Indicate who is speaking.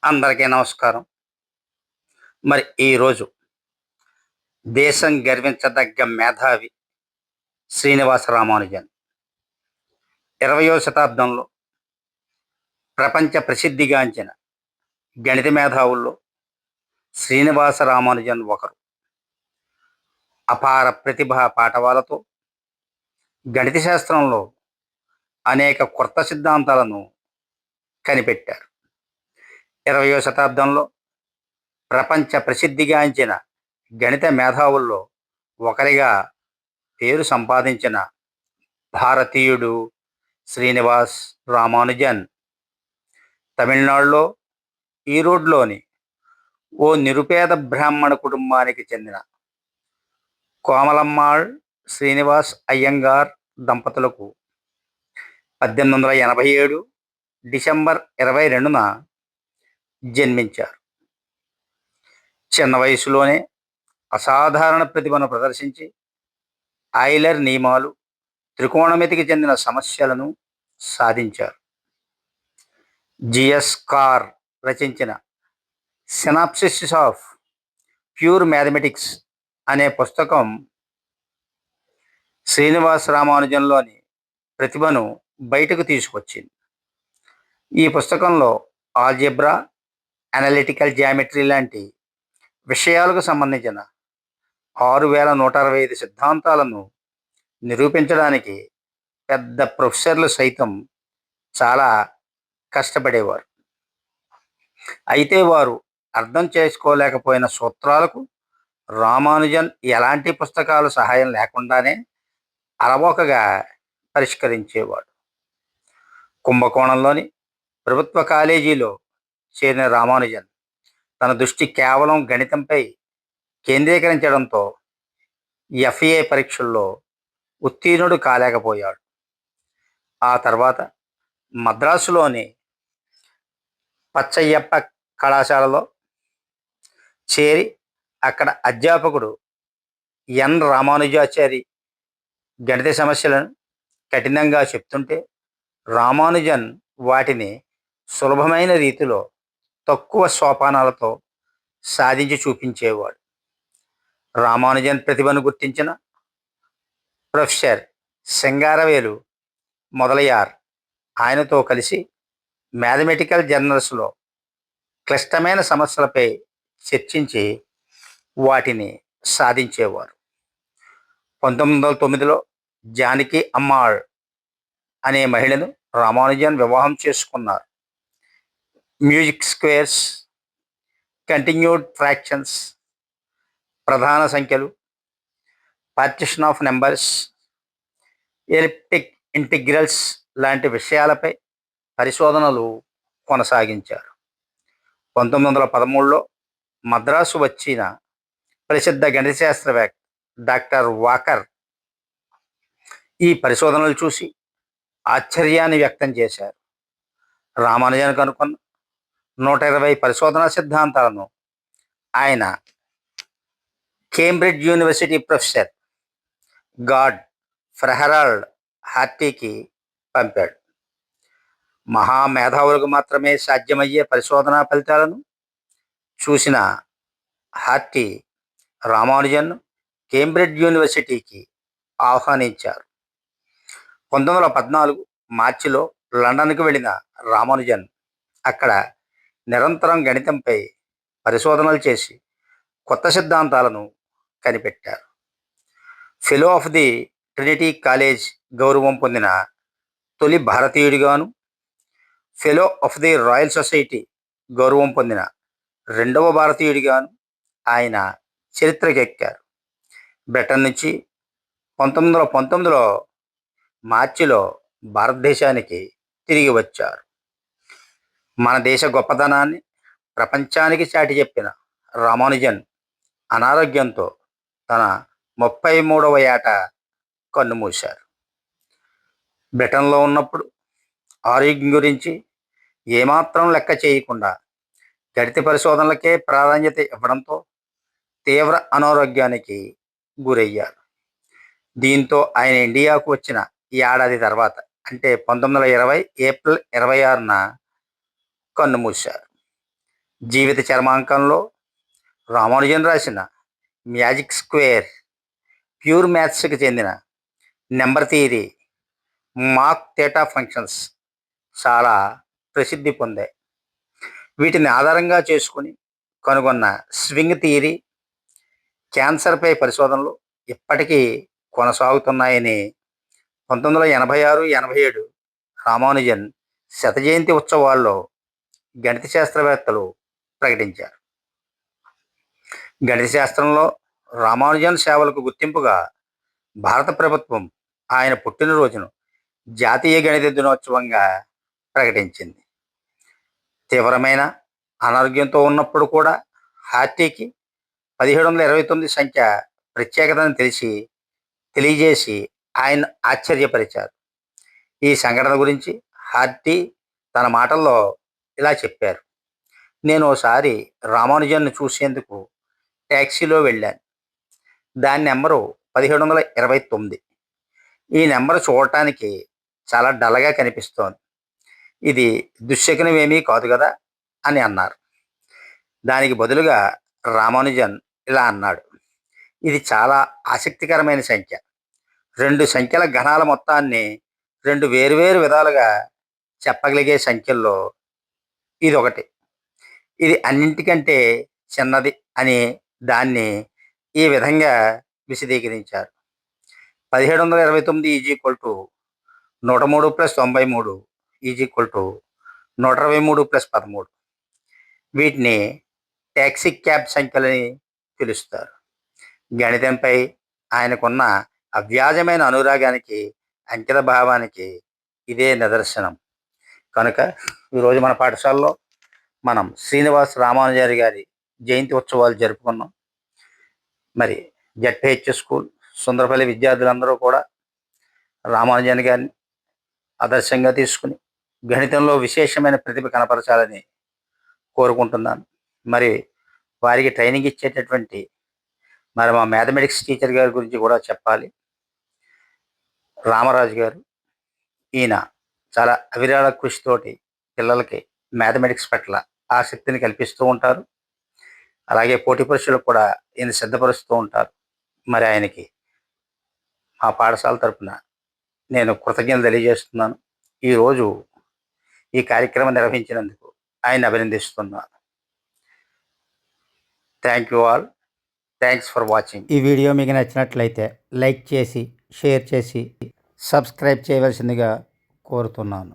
Speaker 1: అందరికీ నమస్కారం. మరి ఈరోజు దేశం గర్వించదగ్గ మేధావి శ్రీనివాస రామానుజన్. 20వ శతాబ్దంలో ప్రపంచ ప్రసిద్ధిగాంచిన గణిత మేధావుల్లో శ్రీనివాస రామానుజన్ ఒకరు. అపార ప్రతిభా పాటవాలతో గణిత శాస్త్రంలో అనేక కొత్త సిద్ధాంతాలను కనిపెట్టారు. 20వ శతాబ్దంలో ప్రపంచ ప్రసిద్ధిగాంచిన గణిత మేధావుల్లో ఒకరిగా పేరు సంపాదించిన భారతీయుడు శ్రీనివాస్ రామానుజన్. తమిళనాడులో ఈరోడ్లోని ఓ నిరుపేద బ్రాహ్మణ కుటుంబానికి చెందిన కోమలమ్మాళ్ శ్రీనివాస్ అయ్యంగార్ దంపతులకు 1887 డిసెంబర్ 22న జన్మించారు. చిన్న వయసులోనే అసాధారణ ప్రతిభను ప్రదర్శించి ఆయిలర్ నియమాలు, త్రికోణమితికి చెందిన సమస్యలను సాధించారు. జిఎస్ కార్ రచించిన సినాప్సిస్ ఆఫ్ ప్యూర్ మ్యాథమెటిక్స్ అనే పుస్తకం శ్రీనివాస రామానుజన్లోని ప్రతిభను బయటకు తీసుకొచ్చింది. ఈ పుస్తకంలో ఆల్జీబ్రా, అనలిటికల్ జామెట్రీ లాంటి విషయాలకు సంబంధించిన 6165 సిద్ధాంతాలను నిరూపించడానికి పెద్ద ప్రొఫెసర్లు సైతం చాలా కష్టపడేవారు. అయితే వారు అర్థం చేసుకోలేకపోయిన సూత్రాలకు రామానుజన్ ఎలాంటి పుస్తకాల సహాయం లేకుండానే అలవోకగా పరిష్కరించేవాడు. కుంభకోణంలోని ప్రభుత్వ కాలేజీలో చేరిన రామానుజన్ తన దృష్టి కేవలం గణితంపై కేంద్రీకరించడంతో ఎఫ్ఏ పరీక్షల్లో ఉత్తీర్ణుడు కాలేకపోయాడు. ఆ తర్వాత మద్రాసులోని పచ్చయ్యప్ప కళాశాలలో చేరి అక్కడ అధ్యాపకుడు ఎన్ రామానుజాచారి గణిత సమస్యలను కఠినంగా చెప్తుంటే రామానుజన్ వాటిని సులభమైన రీతిలో తక్కువ సోపానాలతో సాధించి చూపించేవాడు. రామానుజన్ ప్రతిభను గుర్తించిన ప్రొఫెసర్ సింగారవేలు మొదలయ్యార్ ఆయనతో కలిసి మ్యాథమెటికల్ జర్నల్స్లో క్లిష్టమైన సమస్యలపై చర్చించి వాటిని సాధించేవారు. 1909లో జానకి అమ్మాళ్ అనే మహిళను రామానుజన్ వివాహం చేసుకున్నారు. మ్యూజిక్ స్క్వేర్స్, కంటిన్యూడ్ ఫ్రాక్షన్స్, ప్రధాన సంఖ్యలు, partition of numbers, elliptic integrals లాంటి విషయాలపై పరిశోధనలు కొనసాగించారు. 1913లో మద్రాసు వచ్చిన ప్రసిద్ధ గణిత శాస్త్రవేత్త డాక్టర్ వాకర్ ఈ పరిశోధనలు చూసి ఆశ్చర్యాన్ని వ్యక్తం చేశారు. రామానుజన్ కనుక్కున్న 120 పరిశోధనా సిద్ధాంతాలను ఆయన కేంబ్రిడ్జ్ యూనివర్సిటీ ప్రొఫెసర్ గాడ్ ఫ్రెహరాల్డ్ హార్టీకి పంపాడు. మహామేధావులకు మాత్రమే సాధ్యమయ్యే పరిశోధనా ఫలితాలను చూసిన హార్టీ రామానుజన్ను కేంబ్రిడ్జ్ యూనివర్సిటీకి ఆహ్వానించారు. 1914 మార్చిలో లండన్కు వెళ్ళిన రామానుజన్ అక్కడ నిరంతరం గణితంపై పరిశోధనలు చేసి కొత్త సిద్ధాంతాలను కనిపెట్టారు. Fellow of the Trinity College గౌరవం పొందిన తొలి భారతీయుడిగాను, fellow of the Royal Society గౌరవం పొందిన రెండవ భారతీయుడిగాను ఆయన చరిత్రకెక్కారు. బ్రిటన్ నుంచి 1919లో మార్చిలో భారతదేశానికి తిరిగి వచ్చారు. మన దేశ గొప్పతనాన్ని ప్రపంచానికి చాటి చెప్పిన రామానుజన్ అనారోగ్యంతో తన 33వ ఏట కన్నుమూశారు. బ్రిటన్లో ఉన్నప్పుడు ఆరోగ్యం గురించి ఏమాత్రం లెక్క చేయకుండా గణిత పరిశోధనలకే ప్రాధాన్యత ఇవ్వడంతో తీవ్ర అనారోగ్యానికి గురయ్యారు. దీంతో ఆయన ఇండియాకు వచ్చిన ఏడాది తర్వాత అంటే 1920 ఏప్రిల్ 26న కన్నుమూశారు. జీవిత చరమాంకంలో రామానుజన్ రాసిన మ్యాజిక్ స్క్వేర్, ప్యూర్ మ్యాథ్స్కి చెందిన నెంబర్ థియరీ, మాక్ థీటా ఫంక్షన్స్ చాలా ప్రసిద్ధి పొందాయి. వీటిని ఆధారంగా చేసుకుని కనుగొన్న స్వింగ్ థియరీ, క్యాన్సర్పై పరిశోధనలు ఇప్పటికీ కొనసాగుతున్నాయని 1986-87 రామానుజన్ శత జయంతి ఉత్సవాల్లో గణిత శాస్త్రవేత్తలు ప్రకటించారు. గణిత శాస్త్రంలో రామానుజన్ సేవలకు గుర్తింపుగా భారత ప్రభుత్వం ఆయన పుట్టినరోజును జాతీయ గణిత దినోత్సవంగా ప్రకటించింది. తీవ్రమైన అనారోగ్యంతో ఉన్నప్పుడు కూడా హార్టీకి 1729 సంఖ్య ప్రత్యేకతను తెలియజేసి ఆయన ఆశ్చర్యపరిచారు. ఈ సంఘటన గురించి హార్టీ తన మాటల్లో ఇలా చెప్పారు: నేను ఓసారి రామానుజన్ను చూసేందుకు ట్యాక్సీలో వెళ్ళాను. దాని నెంబరు 1729. ఈ నెంబర్ చూడటానికి చాలా డల్గా కనిపిస్తోంది. ఇది దుశ్శకునమేమీ కాదు కదా అని అన్నారు. దానికి బదులుగా రామానుజన్ ఇలా అన్నాడు: ఇది చాలా ఆసక్తికరమైన సంఖ్య. 2 సంఖ్యల ఘనాల మొత్తాన్ని 2 వేర్వేరు విధాలుగా చెప్పగలిగే సంఖ్యల్లో ఇదొకటి. ఇది అన్నింటికంటే చిన్నది అని దాన్ని ఈ విధంగా విశదీకరించారు: 1729 is equal to 103 + 93 is equal to 123 + 13. వీటిని ట్యాక్సీ క్యాబ్ సంఖ్యలని పిలుస్తారు. గణితంపై ఆయనకున్న అవ్యాజమైన అనురాగానికి, అంకిత భావానికి ఇదే నిదర్శనం. కనుక ఈరోజు మన పాఠశాలలో మనం శ్రీనివాస్ రామానుజారి గారి జయంతి ఉత్సవాలు జరుపుకున్నాం. మరి జెడ్పీహెచ్ స్కూల్ సుందరపల్లి విద్యార్థులందరూ కూడా రామానుజన్ గారిని ఆదర్శంగా తీసుకుని గణితంలో విశేషమైన ప్రతిభ కనపరచాలని కోరుకుంటున్నాను. మరి వారికి ట్రైనింగ్ ఇచ్చేటటువంటి మా మ్యాథమెటిక్స్ టీచర్ గారి గురించి కూడా చెప్పాలి. రామరాజు గారు, ఈయన చాలా అవిరళ కృషితోటి పిల్లలకి మ్యాథమెటిక్స్ పట్ల ఆసక్తిని కల్పిస్తూ ఉంటారు. అలాగే పోటీ పరీక్షలకు కూడా ఈయన సిద్ధపరుస్తూ ఉంటారు. మరి ఆయనకి మా పాఠశాల తరపున నేను కృతజ్ఞతలు తెలియజేస్తున్నాను. ఈరోజు ఈ కార్యక్రమం నిర్వహించినందుకు ఆయన అభినందిస్తున్నాను. Thank you all. Thanks for watching. ఈ వీడియో మీకు నచ్చినట్లయితే లైక్ చేసి, షేర్ చేసి, సబ్స్క్రైబ్ చేయవలసిందిగా కోరుతున్నాను.